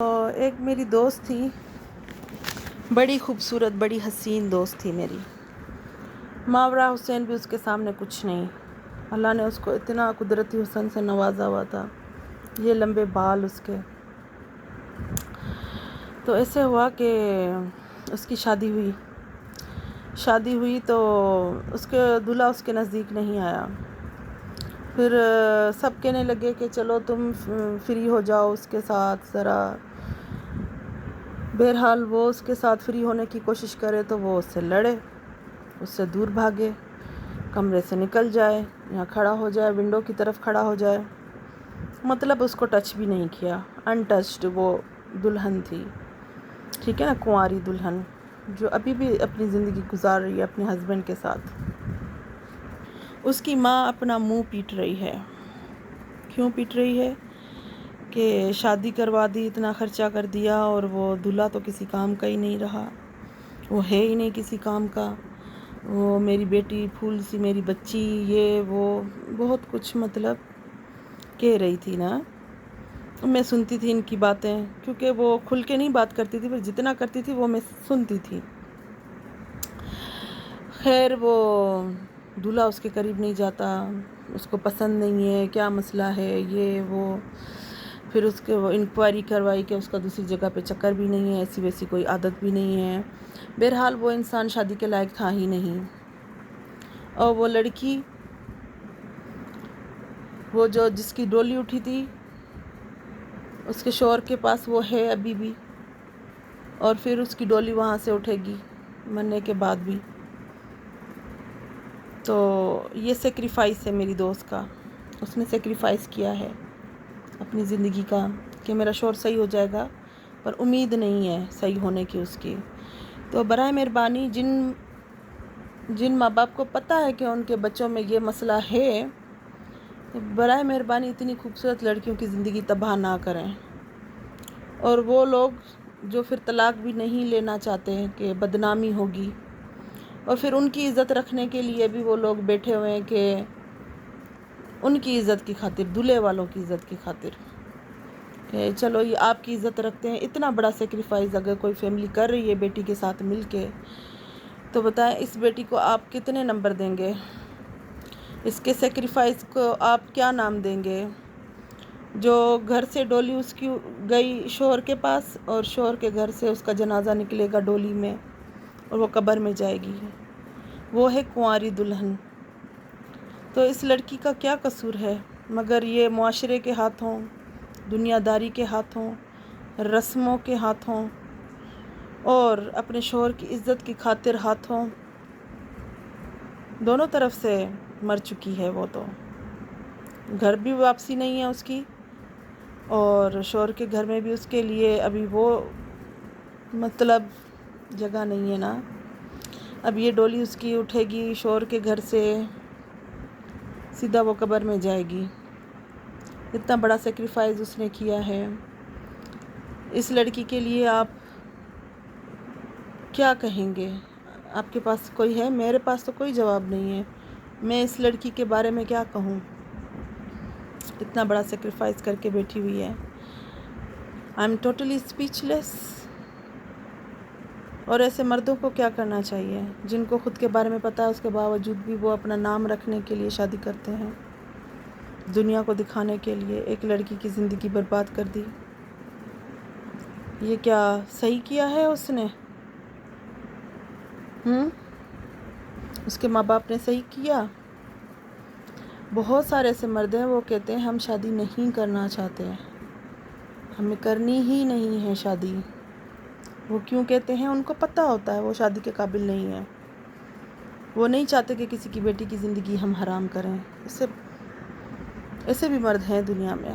ایک میری دوست تھی، بڑی خوبصورت، بڑی حسین دوست تھی میری. ماورا حسین بھی اس کے سامنے کچھ نہیں. اللہ نے اس کو اتنا قدرتی حسن سے نوازا ہوا تھا، یہ لمبے بال اس کے. تو ایسے ہوا کہ اس کی شادی ہوئی تو اس کے دلہا اس کے نزدیک نہیں آیا. پھر سب کہنے لگے کہ چلو تم فری ہو جاؤ اس کے ساتھ ذرا. بہرحال وہ اس کے ساتھ فری ہونے کی کوشش کرے تو وہ اس سے لڑے، اس سے دور بھاگے، کمرے سے نکل جائے، یہاں کھڑا ہو جائے، ونڈو کی طرف کھڑا ہو جائے. مطلب اس کو ٹچ بھی نہیں کیا، انٹچڈ وہ دلہن تھی. ٹھیک ہے نا، کنواری دلہن جو ابھی بھی اپنی زندگی گزار رہی ہے اپنے ہسبینڈ کے ساتھ. اس کی ماں اپنا منہ پیٹ رہی ہے. کیوں پیٹ رہی ہے؟ کہ شادی کروا دی، اتنا خرچہ کر دیا، اور وہ دلہا تو کسی کام کا ہی نہیں رہا، وہ ہے ہی نہیں کسی کام کا. وہ میری بیٹی پھول سی میری بچی، یہ وہ بہت کچھ مطلب کہہ رہی تھی نا. میں سنتی تھی ان کی باتیں، کیونکہ وہ کھل کے نہیں بات کرتی تھی، پر جتنا کرتی تھی وہ میں سنتی تھی. خیر وہ دلہا اس کے قریب نہیں جاتا، اس کو پسند نہیں ہے، کیا مسئلہ ہے یہ وہ. پھر اس کے وہ انکوائری کروائی کہ اس کا دوسری جگہ پہ چکر بھی نہیں ہے، ایسی ویسی کوئی عادت بھی نہیں ہے. بہرحال وہ انسان شادی کے لائق تھا ہی نہیں. اور وہ لڑکی، وہ جس کی ڈولی اٹھی تھی، اس کے شوہر کے پاس وہ ہے ابھی بھی، اور پھر اس کی ڈولی وہاں سے اٹھے گی مرنے کے بعد بھی. تو یہ سیکریفائس ہے میری دوست کا. اس نے سیکریفائس کیا ہے اپنی زندگی کا کہ میرا شوہر صحیح ہو جائے گا، پر امید نہیں ہے صحیح ہونے کی اس کی. تو برائے مہربانی جن ماں باپ کو پتہ ہے کہ ان کے بچوں میں یہ مسئلہ ہے، برائے مہربانی اتنی خوبصورت لڑکیوں کی زندگی تباہ نہ کریں. اور وہ لوگ جو پھر طلاق بھی نہیں لینا چاہتے ہیں کہ بدنامی ہوگی، اور پھر ان کی عزت رکھنے کے لیے بھی وہ لوگ بیٹھے ہوئے ہیں کہ ان کی عزت کی خاطر، دلہے والوں کی عزت کی خاطر، کہ چلو یہ آپ کی عزت رکھتے ہیں. اتنا بڑا سیکریفائز اگر کوئی فیملی کر رہی ہے بیٹی کے ساتھ مل کے، تو بتائیں اس بیٹی کو آپ کتنے نمبر دیں گے؟ اس کے سیکریفائز کو آپ کیا نام دیں گے؟ جو گھر سے ڈولی اس کی گئی شوہر کے پاس، اور شوہر کے گھر سے اس کا جنازہ نکلے گا ڈولی میں، اور وہ قبر میں جائے گی، وہ ہے کنواری دلہن. تو اس لڑکی کا کیا قصور ہے مگر یہ معاشرے کے ہاتھوں، دنیا داری کے ہاتھوں، رسموں کے ہاتھوں، اور اپنے شوہر کی عزت کی خاطر ہاتھوں، دونوں طرف سے مر چکی ہے. وہ تو گھر بھی واپسی نہیں ہے اس کی، اور شوہر کے گھر میں بھی اس کے لیے ابھی وہ مطلب جگہ نہیں ہے نا. اب یہ ڈولی اس کی اٹھے گی شوہر کے گھر سے، سیدھا وہ قبر میں جائے گی. اتنا بڑا سیکریفائز اس نے کیا ہے. اس لڑکی کے لیے آپ کیا کہیں گے؟ آپ کے پاس کوئی ہے؟ میرے پاس تو کوئی جواب نہیں ہے. میں اس لڑکی کے بارے میں کیا کہوں؟ اتنا بڑا سیکریفائز کر کے بیٹھی ہوئی ہے. آئی ایم ٹوٹلی اسپیچ لیس. اور ایسے مردوں کو کیا کرنا چاہیے جن کو خود کے بارے میں پتہ ہے، اس کے باوجود بھی وہ اپنا نام رکھنے کے لیے شادی کرتے ہیں، دنیا کو دکھانے کے لیے ایک لڑکی کی زندگی برباد کر دی. یہ کیا صحیح کیا ہے اس نے؟ اس کے ماں باپ نے صحیح کیا؟ بہت سارے ایسے مرد ہیں وہ کہتے ہیں ہم شادی نہیں کرنا چاہتے، ہمیں کرنی ہی نہیں ہے شادی. وہ کیوں کہتے ہیں؟ ان کو پتہ ہوتا ہے وہ شادی کے قابل نہیں ہے. وہ نہیں چاہتے کہ کسی کی بیٹی کی زندگی ہم حرام کریں. ایسے بھی مرد ہیں دنیا میں.